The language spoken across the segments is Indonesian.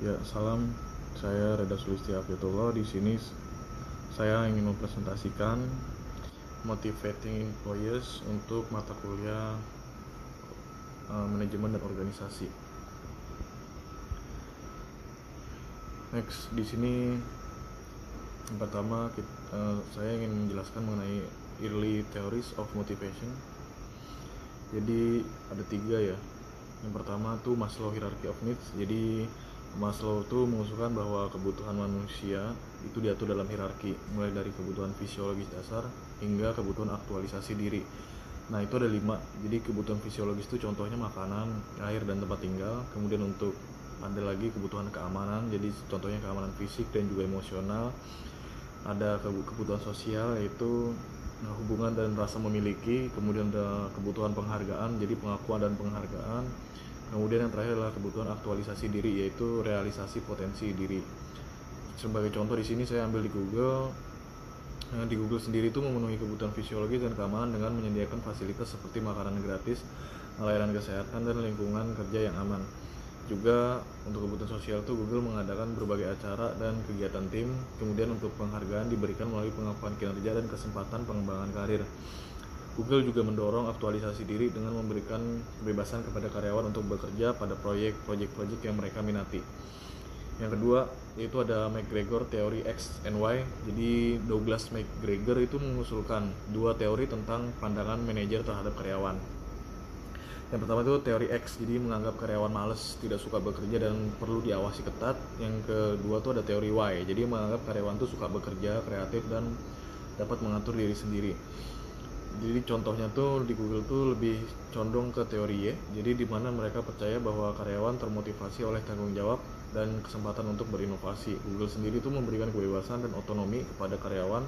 Ya, salam. Saya Reda Sulistya Afiatullah. Di sini saya ingin mempresentasikan Motivating Employees untuk mata kuliah manajemen dan organisasi. Next, di sini yang pertama saya ingin menjelaskan mengenai early theories of motivation. Jadi ada 3 ya. Yang pertama tuh Maslow Hierarchy of Needs. Jadi Maslow tuh mengusulkan bahwa kebutuhan manusia itu diatur dalam hierarki, mulai dari kebutuhan fisiologis dasar hingga kebutuhan aktualisasi diri. Nah, itu ada 5. Jadi kebutuhan fisiologis itu contohnya makanan, air, dan tempat tinggal. Kemudian untuk ada lagi kebutuhan keamanan, jadi contohnya keamanan fisik dan juga emosional. Ada kebutuhan sosial, yaitu hubungan dan rasa memiliki. Kemudian ada kebutuhan penghargaan, jadi pengakuan dan penghargaan. Kemudian yang terakhir adalah kebutuhan aktualisasi diri, yaitu realisasi potensi diri. Sebagai contoh di sini saya ambil di Google. Di Google sendiri itu memenuhi kebutuhan fisiologis dan keamanan dengan menyediakan fasilitas seperti makanan gratis, layanan kesehatan, dan lingkungan kerja yang aman. Juga untuk kebutuhan sosial itu Google mengadakan berbagai acara dan kegiatan tim. Kemudian untuk penghargaan diberikan melalui pengakuan kinerja dan kesempatan pengembangan karir. Google juga mendorong aktualisasi diri dengan memberikan kebebasan kepada karyawan untuk bekerja pada proyek-proyek yang mereka minati. Yang kedua, yaitu ada McGregor teori X and Y. Jadi Douglas McGregor itu mengusulkan 2 teori tentang pandangan manajer terhadap karyawan. Yang pertama itu teori X, jadi menganggap karyawan malas, tidak suka bekerja dan perlu diawasi ketat. Yang kedua itu ada teori Y, jadi menganggap karyawan itu suka bekerja, kreatif, dan dapat mengatur diri sendiri. Jadi contohnya tuh di Google tuh lebih condong ke teori Y, jadi di mana mereka percaya bahwa karyawan termotivasi oleh tanggung jawab dan kesempatan untuk berinovasi. Google sendiri tuh memberikan kebebasan dan otonomi kepada karyawan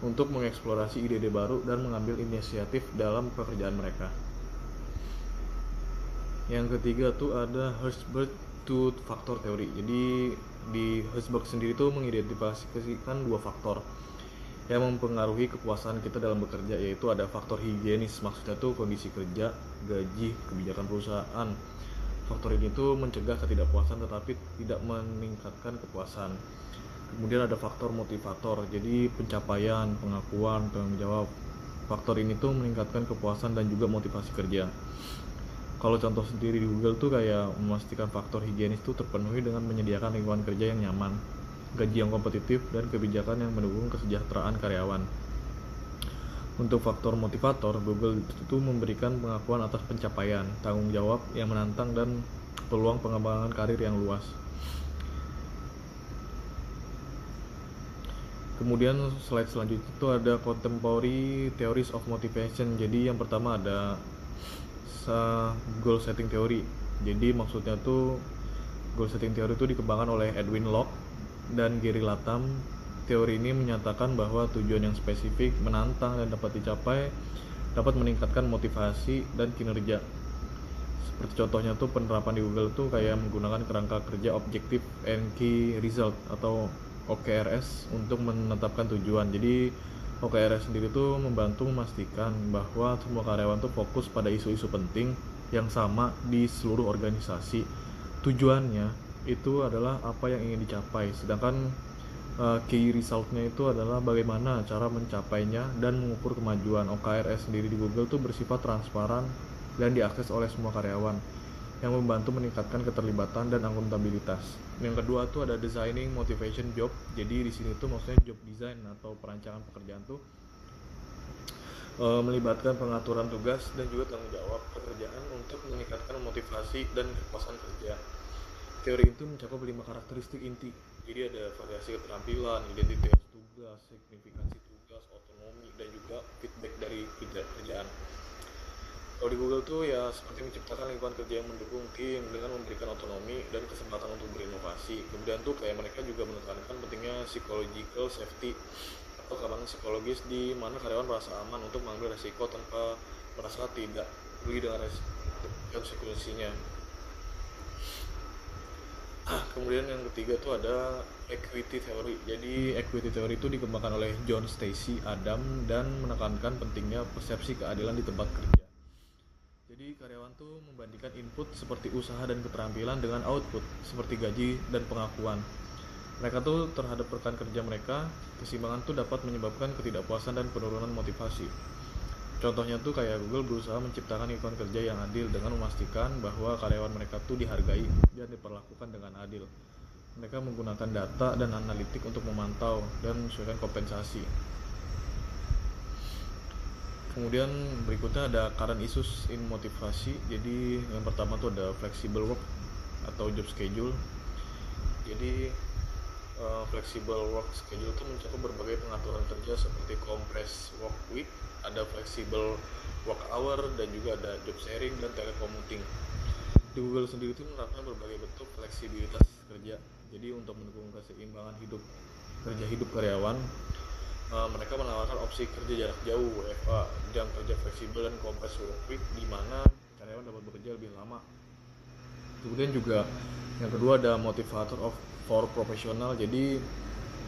untuk mengeksplorasi ide-ide baru dan mengambil inisiatif dalam pekerjaan mereka. Yang ketiga tuh ada Herzberg two factor teori. Jadi di Herzberg sendiri tuh mengidentifikasikan 2 faktor yang mempengaruhi kepuasan kita dalam bekerja, yaitu ada faktor higienis, maksudnya tuh kondisi kerja, gaji, kebijakan perusahaan. Faktor ini tuh mencegah ketidakpuasan tetapi tidak meningkatkan kepuasan. Kemudian ada faktor motivator, jadi pencapaian, pengakuan, tanggung jawab. Faktor ini tuh meningkatkan kepuasan dan juga motivasi kerja. Kalau contoh sendiri di Google tuh kayak memastikan faktor higienis tuh terpenuhi dengan menyediakan lingkungan kerja yang nyaman, gaji yang kompetitif, dan kebijakan yang mendukung kesejahteraan karyawan. Untuk faktor motivator, Google itu memberikan pengakuan atas pencapaian, tanggung jawab yang menantang, dan peluang pengembangan karir yang luas. Kemudian slide selanjutnya itu ada contemporary theories of motivation. Jadi yang pertama ada goal setting theory. Jadi maksudnya tuh goal setting theory itu dikembangkan oleh Edwin Locke dan Gary Latham. Teori ini menyatakan bahwa tujuan yang spesifik, menantang, dan dapat dicapai dapat meningkatkan motivasi dan kinerja. Seperti contohnya tuh penerapan di Google tuh kayak menggunakan kerangka kerja Objective and Key Result atau OKRS untuk menetapkan tujuan. Jadi OKRS sendiri tuh membantu memastikan bahwa semua karyawan tuh fokus pada isu-isu penting yang sama di seluruh organisasi. Tujuannya itu adalah apa yang ingin dicapai, sedangkan key resultnya itu adalah bagaimana cara mencapainya dan mengukur kemajuan. OKRS sendiri di Google tuh bersifat transparan dan diakses oleh semua karyawan, yang membantu meningkatkan keterlibatan dan akuntabilitas. Yang kedua tuh ada designing motivation job. Jadi di sini tuh maksudnya job design atau perancangan pekerjaan tuh melibatkan pengaturan tugas dan juga tanggung jawab pekerjaan untuk meningkatkan motivasi dan kepuasan kerja. Teori itu mencakup 5 karakteristik inti. Jadi ada variasi keterampilan, identitas tugas, signifikansi tugas, otonomi, dan juga feedback dari kerjaan. Kalau di Google tuh ya seperti menciptakan lingkungan kerja yang mendukung tim dengan memberikan otonomi dan kesempatan untuk berinovasi. Kemudian tuh kayak mereka juga menekankan pentingnya psychological safety atau keamanan psikologis, di mana karyawan merasa aman untuk mengambil resiko tanpa merasa tidak peduli dengan konsekuensinya. Kemudian yang ketiga tuh ada equity theory. Jadi equity theory itu dikembangkan oleh John Stacy Adam dan menekankan pentingnya persepsi keadilan di tempat kerja. Jadi Jadi karyawan tuh membandingkan input seperti usaha dan keterampilan dengan output seperti gaji dan pengakuan. Mereka tuh terhadap rekan kerja mereka, keseimbangan tuh dapat menyebabkan ketidakpuasan dan penurunan motivasi. Contohnya tuh kayak Google berusaha menciptakan lingkungan kerja yang adil dengan memastikan bahwa karyawan mereka tuh dihargai dan diperlakukan dengan adil. Mereka menggunakan data dan analitik untuk memantau dan menyesuaikan kompensasi. Kemudian berikutnya ada current issues in motivasi. Jadi yang pertama tuh ada flexible work atau job schedule. Jadi flexible work schedule itu mencakup berbagai pengaturan kerja seperti compressed work week, ada flexible work hour, dan juga ada job sharing dan telecommuting. Di Google sendiri itu menerapkan berbagai bentuk fleksibilitas kerja. Jadi untuk mendukung keseimbangan kerja hidup karyawan, mereka menawarkan opsi kerja jarak jauh (WFA), jam kerja fleksibel, dan compressed work week, di mana karyawan dapat bekerja lebih lama. Kemudian juga yang kedua ada motivator for profesional. Jadi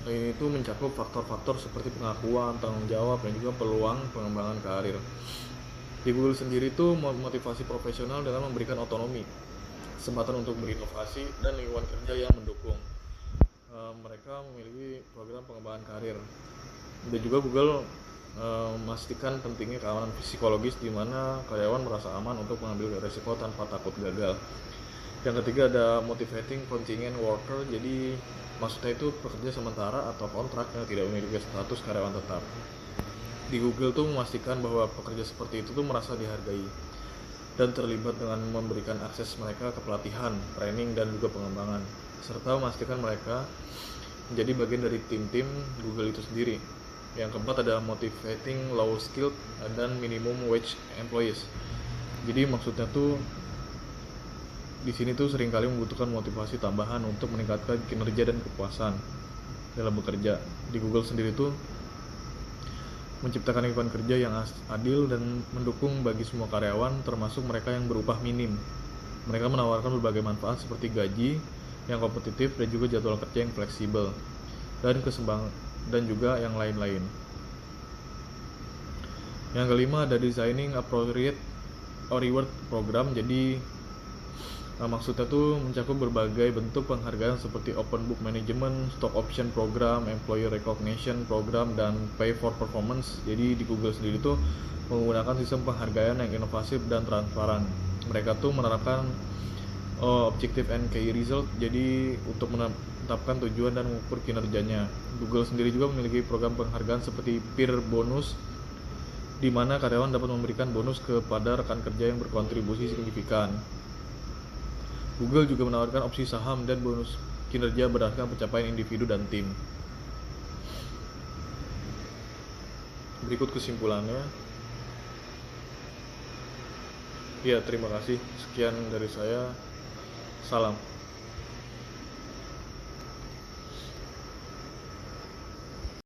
itu mencakup faktor-faktor seperti pengakuan, tanggung jawab, dan juga peluang pengembangan karir. Di Google sendiri itu motivasi profesional dengan memberikan otonomi, kesempatan untuk berinovasi, dan lingkungan kerja yang mendukung. Mereka memiliki program pengembangan karir. Dan juga Google memastikan pentingnya keamanan psikologis, di mana karyawan merasa aman untuk mengambil risiko tanpa takut gagal. Yang ketiga ada motivating contingent worker. Jadi maksudnya itu pekerja sementara atau kontrak yang tidak memiliki status karyawan tetap. Di Google tuh memastikan bahwa pekerja seperti itu tuh merasa dihargai dan terlibat dengan memberikan akses mereka ke pelatihan, training, dan juga pengembangan, serta memastikan mereka menjadi bagian dari tim-tim Google itu sendiri. Yang keempat ada motivating low skilled dan minimum wage employees. Jadi maksudnya tuh di sini tuh seringkali membutuhkan motivasi tambahan untuk meningkatkan kinerja dan kepuasan dalam bekerja. Di Google sendiri tuh menciptakan lingkungan kerja yang adil dan mendukung bagi semua karyawan, termasuk mereka yang berupah minim. Mereka menawarkan berbagai manfaat seperti gaji yang kompetitif dan juga jadwal kerja yang fleksibel dan juga yang lain-lain. Yang kelima ada designing appropriate or reward program. Jadi maksudnya tuh mencakup berbagai bentuk penghargaan seperti open book management, stock option program, employee recognition program, dan pay for performance. Jadi di Google sendiri tuh menggunakan sistem penghargaan yang inovatif dan transparan. Mereka tuh menerapkan objective and key result, jadi untuk menetapkan tujuan dan mengukur kinerjanya. Google sendiri juga memiliki program penghargaan seperti peer bonus, di mana karyawan dapat memberikan bonus kepada rekan kerja yang berkontribusi signifikan. Google juga menawarkan opsi saham dan bonus kinerja berdasarkan pencapaian individu dan tim. Berikut kesimpulannya. Ya, terima kasih. Sekian dari saya. Salam.